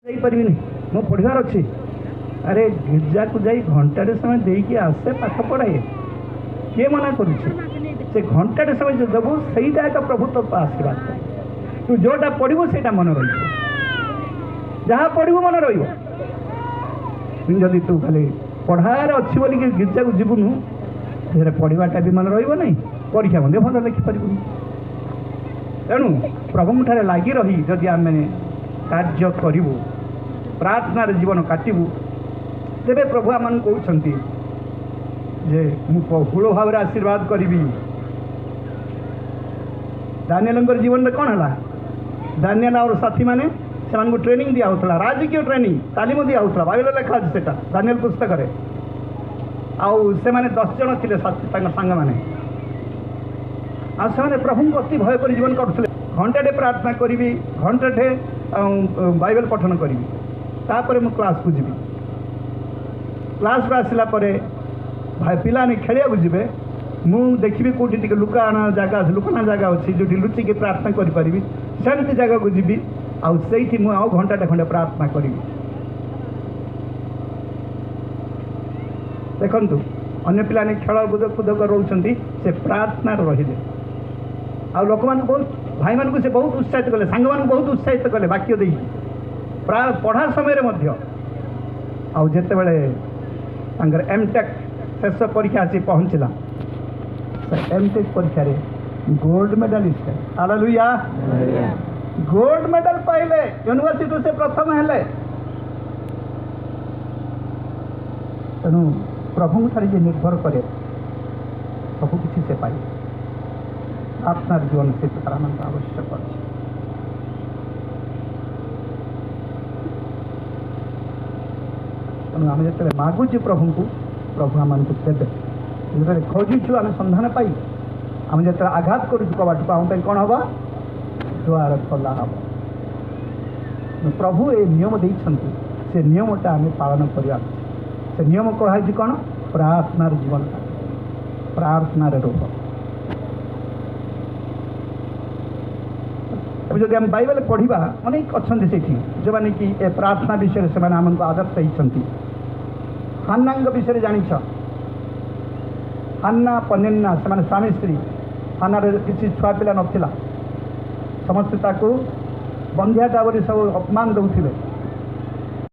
जापरिनी मो पढ़ार अच्छी अरे गिर्जा को जाई घंटाटे समय देकी आसे पाठ पढ़ाए किए मना करुचे घंटाटे समय जो देव सहीटा एक प्रभु तो आशीर्वाद तू जोटा पढ़ू से मन रहा पढ़ू मन रही तू खाली पढ़ार अच्छी बोल गिर्जा को जीवनु पढ़ाटा भी मन रही परीक्षा भल लिखिपर तेणु प्रभु ठारे लगी रही जदि आम कार्य करूँ प्रार्थना जीवन काटबू तेरे प्रभु आम कहते जे मु बहुल भाव आशीर्वाद करी दानिएल जीवन में कौन है दानिएल और साथी मैंने से ट्रेनिंग दिया होता राजकीय ट्रेनिंग तालीम दिया होता बाइबल लिखा से दानिएल पुस्तक आउ से माने 10 जन थे सांग मैंने से प्रभु को अति भय कर जीवन करते घंटाटे प्रार्थना करी घंटाटे बाइबल पठन करी तापर मु क्लास को जीवी क्लास आसला भाई पिलाने खेलिया जीवे मु देखी कौटी टे लुकाना जगह अच्छी जो लुचिकी प्रार्थना करी सेमती जगह को जीवी आउ घंटाटे खंडे प्रार्थना करी देखु अन्य पिलाने खेल कूद रोच से प्रार्थना रही आउ लोक मान बहुत भाई मान से बहुत उत्साहित कले सांग मान बहुत उत्साहित कले वाक्य दे पढ़ा समय आउ जिते बड़े एमटेक शेष परीक्षा आसी पहुँचला एमटेक परीक्षा गोल्ड मेडलिस्ट हालेलुया गोल्ड मेडल पाइले यूनिवर्सिटी से प्रथम हेले तेणु प्रभु ठारे जे निर्भर करे सब किसी से पाए आपनार जीवन से आनंद आवश्यक अच्छे तेणु आम जो मागुचे प्रभु को प्रभु आम देवे जो खोजुचु आम संधान पाई आम जो आघात करुचु कबाट आम कौन हम द्वार खोला हम प्रभु ये नियम देइछन्ति से नियमटा आम पालन करवा से नियम कहुई कौन प्रार्थनार जीवन प्रार्थनार रूप जब आम बाइबल पढ़ा अनेक अच्छा से जो मैंने कि ए प्रार्थना विषय से आमको आदर्श होती हान्नांग विषय जानिछ हान्ना पनिन्ना से स्वामी स्त्री हान्नार किसी छुआ पिला नथिला समस्ते ताकू बंधियाटा बोली सब अपमान दौले